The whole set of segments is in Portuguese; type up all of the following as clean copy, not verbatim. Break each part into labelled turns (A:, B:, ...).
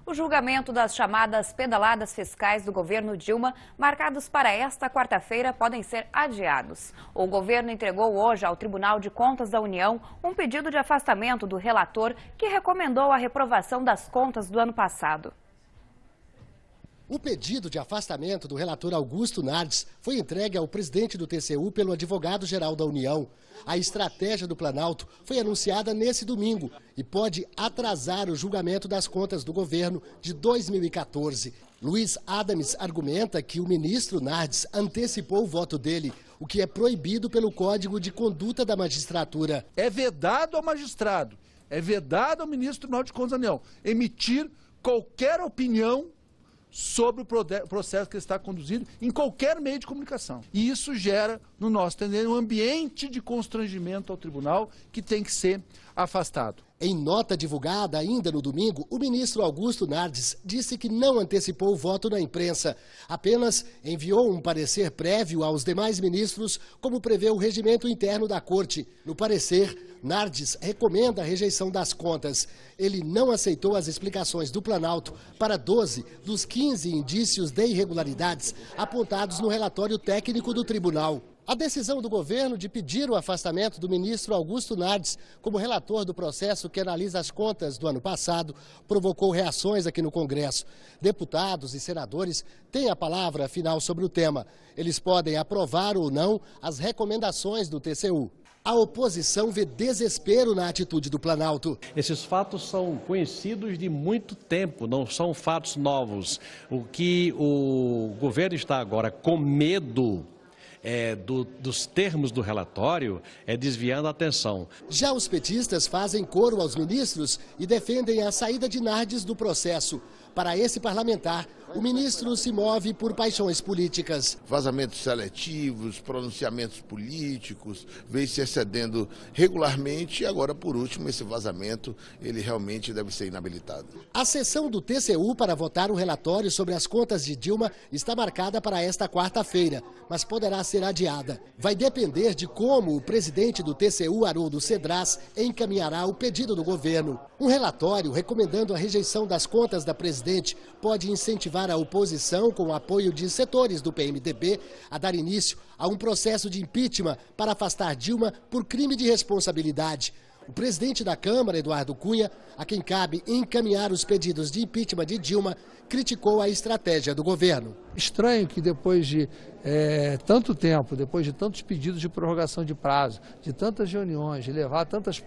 A: O julgamento das chamadas pedaladas fiscais do governo Dilma, marcados para esta quarta-feira, podem ser adiados. O governo entregou hoje ao Tribunal de Contas da União um pedido de afastamento do relator que recomendou a reprovação das contas do ano passado.
B: O pedido de afastamento do relator Augusto Nardes foi entregue ao presidente do TCU pelo advogado-geral da União. A estratégia do Planalto foi anunciada nesse domingo e pode atrasar o julgamento das contas do governo de 2014. Luiz Adams argumenta que o ministro Nardes antecipou o voto dele, o que é proibido pelo Código de Conduta da Magistratura.
C: É vedado ao magistrado, é vedado ao ministro do Tribunal de Contas da União emitir qualquer opinião sobre o processo que ele está conduzindo em qualquer meio de comunicação. E isso gera, no nosso entender, um ambiente de constrangimento ao tribunal que tem que ser afastado.
B: Em nota divulgada ainda no domingo, o ministro Augusto Nardes disse que não antecipou o voto na imprensa, apenas enviou um parecer prévio aos demais ministros, como prevê o regimento interno da Corte. No parecer, Nardes recomenda a rejeição das contas. Ele não aceitou as explicações do Planalto para 12 dos 15 indícios de irregularidades apontados no relatório técnico do tribunal. A decisão do governo de pedir o afastamento do ministro Augusto Nardes como relator do processo que analisa as contas do ano passado provocou reações aqui no Congresso. Deputados e senadores têm a palavra final sobre o tema. Eles podem aprovar ou não as recomendações do TCU. A oposição vê desespero na atitude do Planalto.
D: Esses fatos são conhecidos de muito tempo, não são fatos novos. O que o governo está agora com medo dos termos do relatório é desviando a atenção.
B: Já os petistas fazem coro aos ministros e defendem a saída de Nardes do processo. Para esse parlamentar, o ministro se move por paixões políticas.
E: Vazamentos seletivos, pronunciamentos políticos, vem se excedendo regularmente e agora, por último, esse vazamento, ele realmente deve ser inabilitado.
B: A sessão do TCU para votar o relatório sobre as contas de Dilma está marcada para esta quarta-feira, mas poderá ser adiada. Vai depender de como o presidente do TCU, Haroldo Cedras, encaminhará o pedido do governo. Um relatório recomendando a rejeição das contas da presidente pode incentivar a oposição, com o apoio de setores do PMDB, a dar início a um processo de impeachment para afastar Dilma por crime de responsabilidade. O presidente da Câmara, Eduardo Cunha, a quem cabe encaminhar os pedidos de impeachment de Dilma, criticou a estratégia do governo.
F: Estranho que depois de tanto tempo, depois de tantos pedidos de prorrogação de prazo, de tantas reuniões, de levar tantas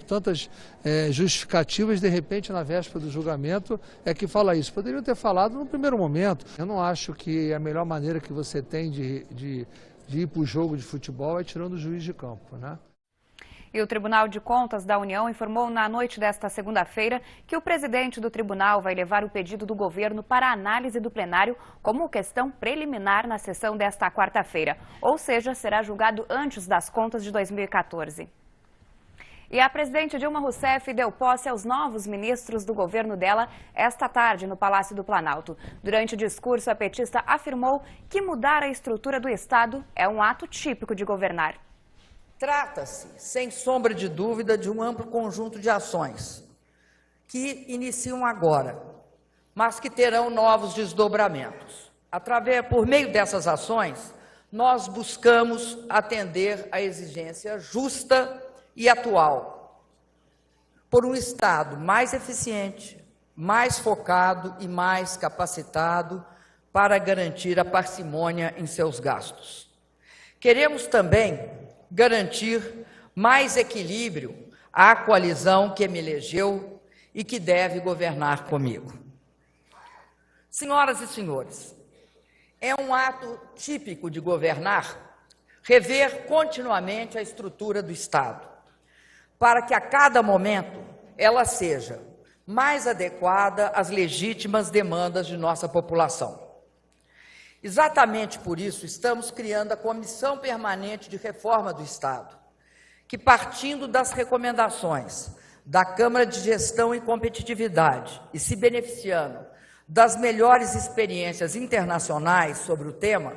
F: justificativas, de repente, na véspera do julgamento, é que fala isso. Poderiam ter falado no primeiro momento. Eu não acho que a melhor maneira que você tem de ir para o jogo de futebol é tirando o juiz de campo, né?
A: E o Tribunal de Contas da União informou na noite desta segunda-feira que o presidente do tribunal vai levar o pedido do governo para a análise do plenário como questão preliminar na sessão desta quarta-feira, ou seja, será julgado antes das contas de 2014. E a presidente Dilma Rousseff deu posse aos novos ministros do governo dela esta tarde no Palácio do Planalto. Durante o discurso, a petista afirmou que mudar a estrutura do Estado é um ato típico de governar.
G: Trata-se, sem sombra de dúvida, de um amplo conjunto de ações que iniciam agora, mas que terão novos desdobramentos. Por meio dessas ações, nós buscamos atender à exigência justa e atual por um Estado mais eficiente, mais focado e mais capacitado para garantir a parcimônia em seus gastos. Queremos também garantir mais equilíbrio à coalizão que me elegeu e que deve governar comigo. Senhoras e senhores, é um ato típico de governar rever continuamente a estrutura do Estado, para que a cada momento ela seja mais adequada às legítimas demandas de nossa população. Exatamente por isso, estamos criando a Comissão Permanente de Reforma do Estado, que, partindo das recomendações da Câmara de Gestão e Competitividade e se beneficiando das melhores experiências internacionais sobre o tema,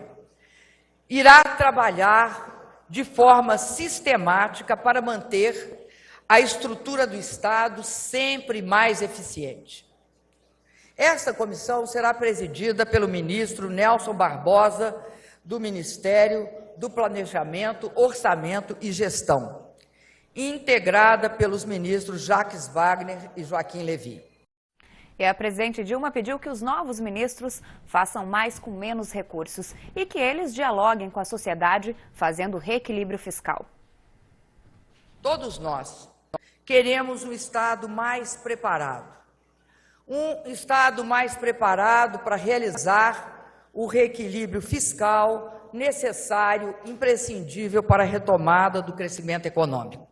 G: irá trabalhar de forma sistemática para manter a estrutura do Estado sempre mais eficiente. Esta comissão será presidida pelo ministro Nelson Barbosa, do Ministério do Planejamento, Orçamento e Gestão, integrada pelos ministros Jacques Wagner e Joaquim Levy.
A: E a presidente Dilma pediu que os novos ministros façam mais com menos recursos e que eles dialoguem com a sociedade, fazendo reequilíbrio fiscal.
G: Todos nós queremos um Estado mais preparado. Um Estado mais preparado para realizar o reequilíbrio fiscal necessário, imprescindível para a retomada do crescimento econômico.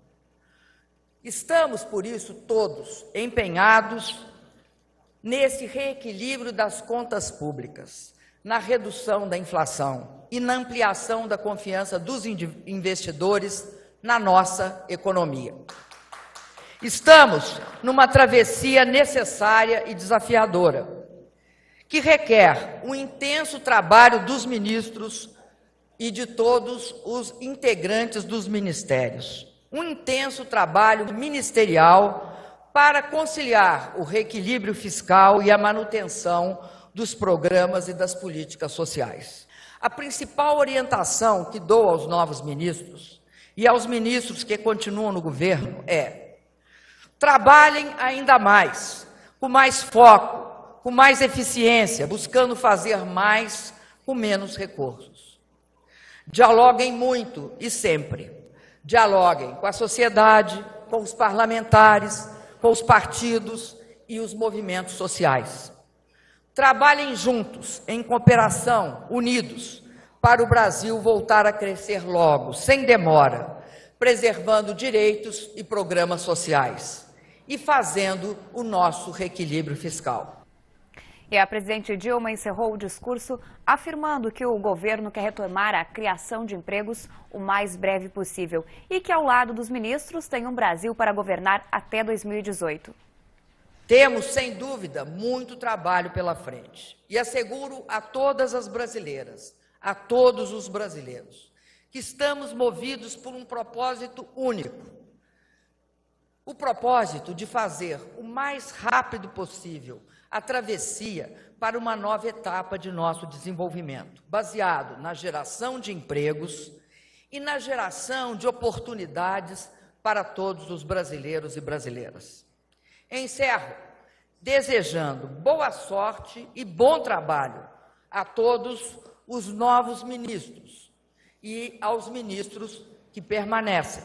G: Estamos, por isso, todos empenhados nesse reequilíbrio das contas públicas, na redução da inflação e na ampliação da confiança dos investidores na nossa economia. Estamos numa travessia necessária e desafiadora, que requer um intenso trabalho dos ministros e de todos os integrantes dos ministérios. Um intenso trabalho ministerial para conciliar o reequilíbrio fiscal e a manutenção dos programas e das políticas sociais. A principal orientação que dou aos novos ministros e aos ministros que continuam no governo é: trabalhem ainda mais, com mais foco, com mais eficiência, buscando fazer mais com menos recursos. Dialoguem muito e sempre. Dialoguem com a sociedade, com os parlamentares, com os partidos e os movimentos sociais. Trabalhem juntos, em cooperação, unidos, para o Brasil voltar a crescer logo, sem demora, preservando direitos e programas sociais e fazendo o nosso reequilíbrio fiscal.
A: E a presidente Dilma encerrou o discurso afirmando que o governo quer retomar a criação de empregos o mais breve possível e que, ao lado dos ministros, tem um Brasil para governar até 2018.
G: Temos, sem dúvida, muito trabalho pela frente. E asseguro a todas as brasileiras, a todos os brasileiros, que estamos movidos por um propósito único. O propósito de fazer o mais rápido possível a travessia para uma nova etapa de nosso desenvolvimento, baseado na geração de empregos e na geração de oportunidades para todos os brasileiros e brasileiras. Encerro desejando boa sorte e bom trabalho a todos os novos ministros e aos ministros que permanecem.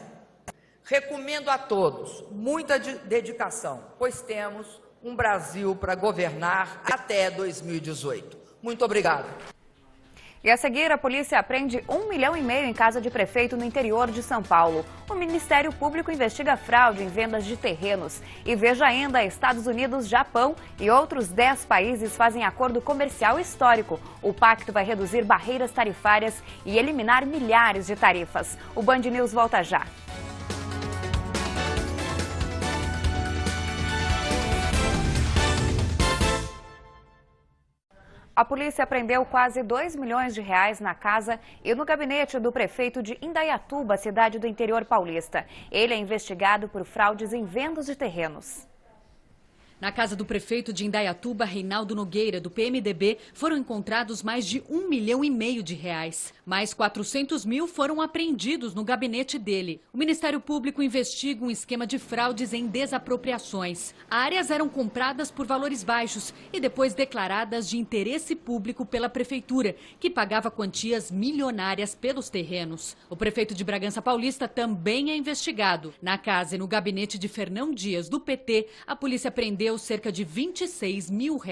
G: Recomendo a todos muita dedicação, pois temos um Brasil para governar até 2018. Muito obrigado.
A: E a seguir, a polícia apreende 1,5 milhão em casa de prefeito no interior de São Paulo. O Ministério Público investiga fraude em vendas de terrenos. E veja ainda, Estados Unidos, Japão e outros 10 países fazem acordo comercial histórico. O pacto vai reduzir barreiras tarifárias e eliminar milhares de tarifas. O Band News volta já. A polícia apreendeu quase R$2 milhões na casa e no gabinete do prefeito de Indaiatuba, cidade do interior paulista. Ele é investigado por fraudes em vendas de terrenos.
H: Na casa do prefeito de Indaiatuba, Reinaldo Nogueira, do PMDB, foram encontrados mais de R$1,5 milhão. Mais 400 mil foram apreendidos no gabinete dele. O Ministério Público investiga um esquema de fraudes em desapropriações. Áreas eram compradas por valores baixos e depois declaradas de interesse público pela prefeitura, que pagava quantias milionárias pelos terrenos. O prefeito de Bragança Paulista também é investigado. Na casa e no gabinete de Fernão Dias, do PT, a polícia prendeu cerca de R$26 mil.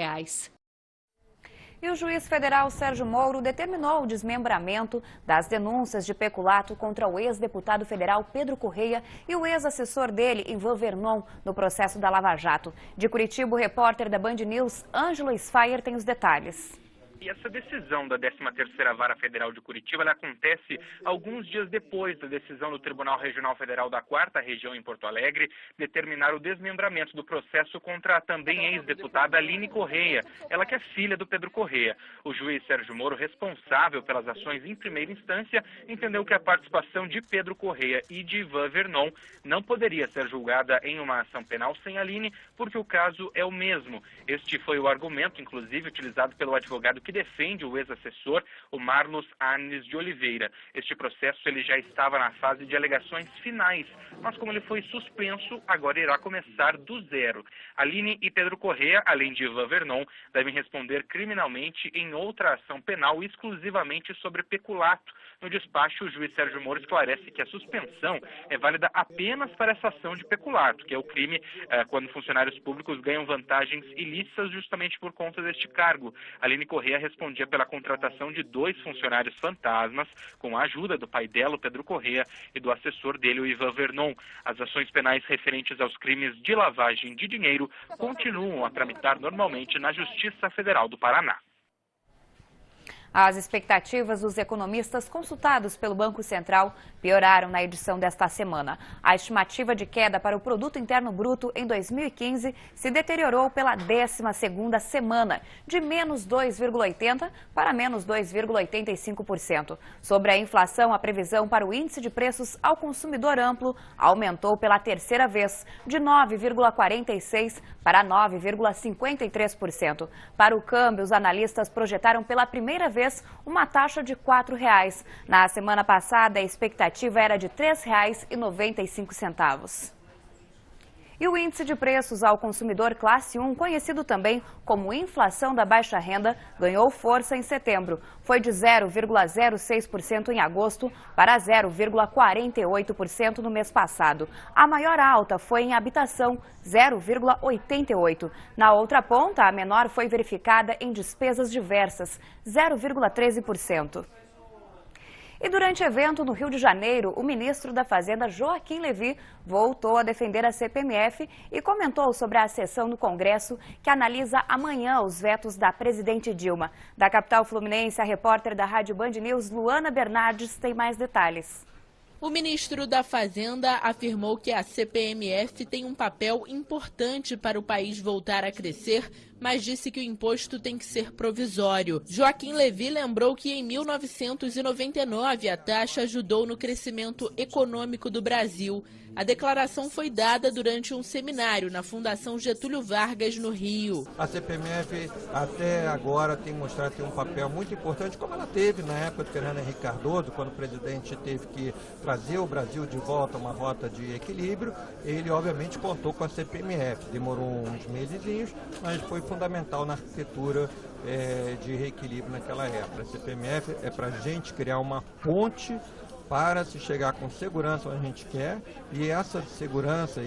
A: E o juiz federal Sérgio Moro determinou o desmembramento das denúncias de peculato contra o ex-deputado federal Pedro Correia e o ex-assessor dele, Ivan Vernon, no processo da Lava Jato. De Curitiba, o repórter da Band News, Ângelo Sfayer, tem os detalhes.
I: E essa decisão da 13ª Vara Federal de Curitiba, ela acontece alguns dias depois da decisão do Tribunal Regional Federal da 4ª Região em Porto Alegre determinar o desmembramento do processo contra a também ex-deputada Aline Correia, ela que é filha do Pedro Correia. O juiz Sérgio Moro, responsável pelas ações em primeira instância, entendeu que a participação de Pedro Correia e de Ivan Vernon não poderia ser julgada em uma ação penal sem Aline, porque o caso é o mesmo. Este foi o argumento, inclusive, utilizado pelo advogado que defende o ex-assessor, o Marlos Arnes de Oliveira. Este processo ele já estava na fase de alegações finais, mas como ele foi suspenso, agora irá começar do zero. Aline e Pedro Correia, além de Ivan Vernon, devem responder criminalmente em outra ação penal exclusivamente sobre peculato. No despacho, o juiz Sérgio Moro esclarece que a suspensão é válida apenas para essa ação de peculato, que é o crime quando funcionários públicos ganham vantagens ilícitas justamente por conta deste cargo. Aline Correia respondia pela contratação de 2 funcionários fantasmas, com a ajuda do pai dela, o Pedro Correia, e do assessor dele, o Ivan Vernon. As ações penais referentes aos crimes de lavagem de dinheiro continuam a tramitar normalmente na Justiça Federal do Paraná.
A: As expectativas dos economistas consultados pelo Banco Central pioraram na edição desta semana. A estimativa de queda para o Produto Interno Bruto em 2015 se deteriorou pela 12ª semana, de menos 2,80% para menos 2,85%. Sobre a inflação, a previsão para o índice de preços ao consumidor amplo aumentou pela 3ª vez, de 9,46% para 9,53%. Para o câmbio, os analistas projetaram pela primeira vez uma taxa de R$ 4,00. Na semana passada, a expectativa era de R$ 3,95. E o índice de preços ao consumidor classe 1, conhecido também como inflação da baixa renda, ganhou força em setembro. Foi de 0,06% em agosto para 0,48% no mês passado. A maior alta foi em habitação, 0,88%. Na outra ponta, a menor foi verificada em despesas diversas, 0,13%. E durante evento no Rio de Janeiro, o ministro da Fazenda, Joaquim Levy, voltou a defender a CPMF e comentou sobre a sessão no Congresso que analisa amanhã os vetos da presidente Dilma. Da capital fluminense, a repórter da Rádio Band News, Luana Bernardes, tem mais detalhes.
J: O ministro da Fazenda afirmou que a CPMF tem um papel importante para o país voltar a crescer, mas disse que o imposto tem que ser provisório. Joaquim Levy lembrou que em 1999 a taxa ajudou no crescimento econômico do Brasil. A declaração foi dada durante um seminário na Fundação Getúlio Vargas, no Rio.
K: A CPMF até agora tem mostrado ter um papel muito importante, como ela teve na época do Fernando Henrique Cardoso, quando o presidente teve que trazer o Brasil de volta a uma rota de equilíbrio. Ele, obviamente, contou com a CPMF. Demorou uns mesezinhos, mas foi fundamental na arquitetura de reequilíbrio naquela época. A CPMF é para a gente criar uma ponte para se chegar com segurança onde a gente quer, e essa segurança,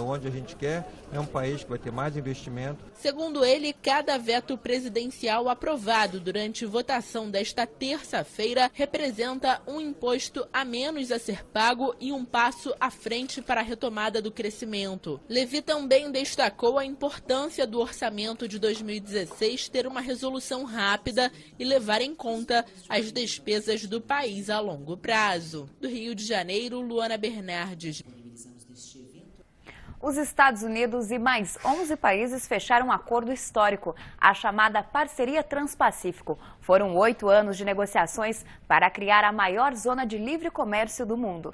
K: onde a gente quer, é um país que vai ter mais investimento.
J: Segundo ele, cada veto presidencial aprovado durante votação desta terça-feira representa um imposto a menos a ser pago e um passo à frente para a retomada do crescimento. Levy também destacou a importância do orçamento de 2016 ter uma resolução rápida e levar em conta as despesas do país a longo prazo. Do Rio de Janeiro, Luana Bernardes.
A: Os Estados Unidos e mais 11 países fecharam um acordo histórico, a chamada Parceria Transpacífico. Foram 8 anos de negociações para criar a maior zona de livre comércio do mundo.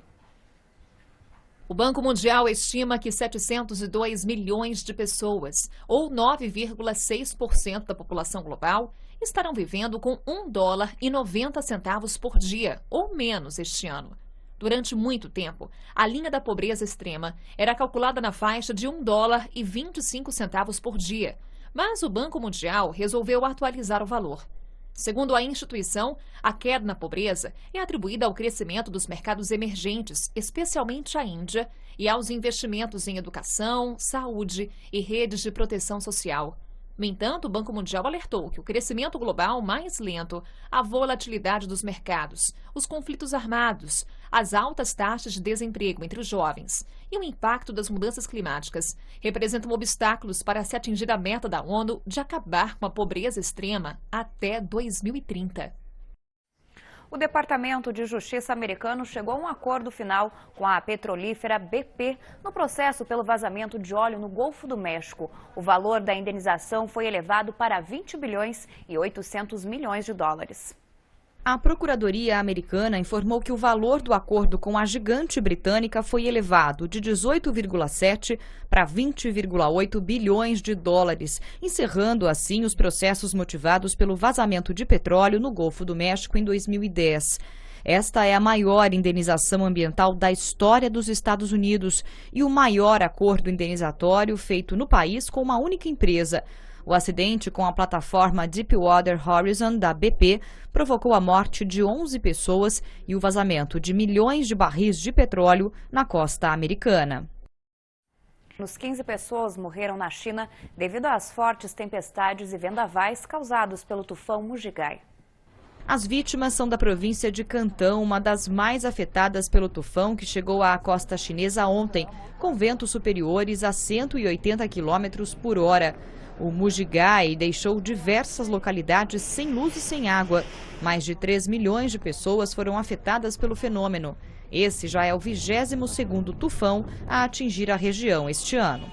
L: O Banco Mundial estima que 702 milhões de pessoas, ou 9,6% da população global, estarão vivendo com $1,90 por dia, ou menos este ano. Durante muito tempo, a linha da pobreza extrema era calculada na faixa de $1,25 por dia, mas o Banco Mundial resolveu atualizar o valor. Segundo a instituição, a queda na pobreza é atribuída ao crescimento dos mercados emergentes, especialmente a Índia, e aos investimentos em educação, saúde e redes de proteção social. No entanto, o Banco Mundial alertou que o crescimento global mais lento, a volatilidade dos mercados, os conflitos armados, as altas taxas de desemprego entre os jovens e o impacto das mudanças climáticas representam obstáculos para se atingir a meta da ONU de acabar com a pobreza extrema até 2030.
A: O Departamento de Justiça americano chegou a um acordo final com a petrolífera BP no processo pelo vazamento de óleo no Golfo do México. O valor da indenização foi elevado para 20 bilhões e 800 milhões de dólares.
M: A Procuradoria americana informou que o valor do acordo com a gigante britânica foi elevado de 18,7 para 20,8 bilhões de dólares, encerrando assim os processos motivados pelo vazamento de petróleo no Golfo do México em 2010. Esta é a maior indenização ambiental da história dos Estados Unidos e o maior acordo indenizatório feito no país com uma única empresa. O acidente com a plataforma Deepwater Horizon da BP provocou a morte de 11 pessoas e o vazamento de milhões de barris de petróleo na costa americana.
A: 15 pessoas morreram na China devido às fortes tempestades e vendavais causados pelo tufão Mujigai.
M: As vítimas são da província de Cantão, uma das mais afetadas pelo tufão que chegou à costa chinesa ontem, com ventos superiores a 180 km por hora. O Mujigai deixou diversas localidades sem luz e sem água. Mais de 3 milhões de pessoas foram afetadas pelo fenômeno. Esse já é o 22º tufão a atingir a região este ano.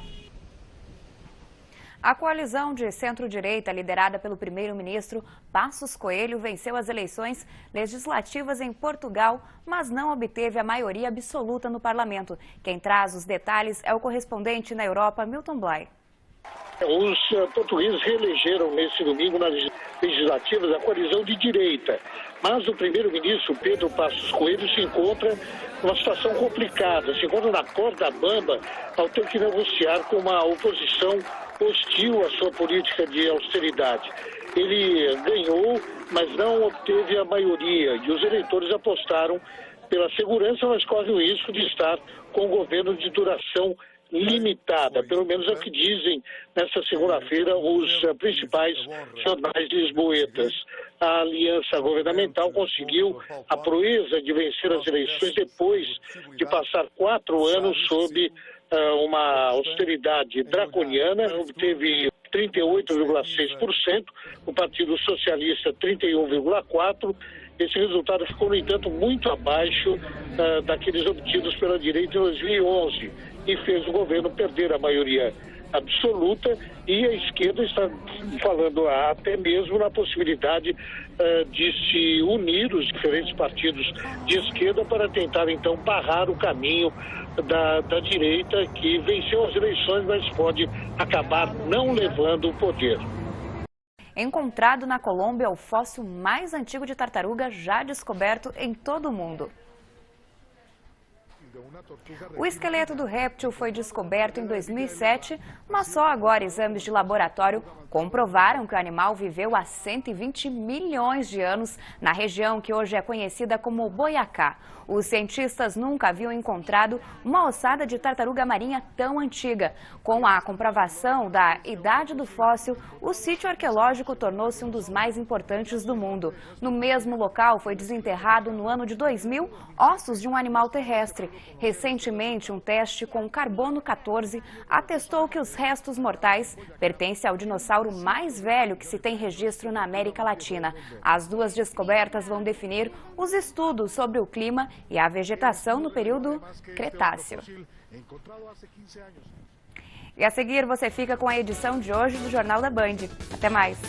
A: A coalizão de centro-direita, liderada pelo primeiro-ministro Passos Coelho, venceu as eleições legislativas em Portugal, mas não obteve a maioria absoluta no parlamento. Quem traz os detalhes é o correspondente na Europa, Milton Blay.
N: Os portugueses reelegeram nesse domingo nas legislativas a coalizão de direita, mas o primeiro-ministro Pedro Passos Coelho se encontra numa situação complicada, se encontra na corda bamba ao ter que negociar com uma oposição hostil à sua política de austeridade. Ele ganhou, mas não obteve a maioria e os eleitores apostaram pela segurança, mas corre o risco de estar com um governo de duração limitada, pelo menos é o que dizem nesta segunda-feira os principais jornais lisboetas. A aliança governamental conseguiu a proeza de vencer as eleições depois de passar 4 anos sob uma austeridade draconiana, obteve 38,6%, o Partido Socialista 31,4%. Esse resultado ficou, no entanto, muito abaixo daqueles obtidos pela direita em 2011 e fez o governo perder a maioria absoluta, e a esquerda está falando até mesmo na possibilidade de se unir os diferentes partidos de esquerda para tentar então barrar o caminho da direita, que venceu as eleições, mas pode acabar não levando o poder.
A: Encontrado na Colômbia o fóssil mais antigo de tartaruga já descoberto em todo o mundo. O esqueleto do réptil foi descoberto em 2007, mas só agora exames de laboratório comprovaram que o animal viveu há 120 milhões de anos na região que hoje é conhecida como Boiacá. Os cientistas nunca haviam encontrado uma ossada de tartaruga marinha tão antiga. Com a comprovação da idade do fóssil, o sítio arqueológico tornou-se um dos mais importantes do mundo. No mesmo local foi desenterrado no ano de 2000 ossos de um animal terrestre. Recentemente, um teste com carbono 14 atestou que os restos mortais pertencem ao dinossauro mais velho que se tem registro na América Latina. As duas descobertas vão definir os estudos sobre o clima e a vegetação no período Cretáceo. E a seguir você fica com a edição de hoje do Jornal da Band. Até mais!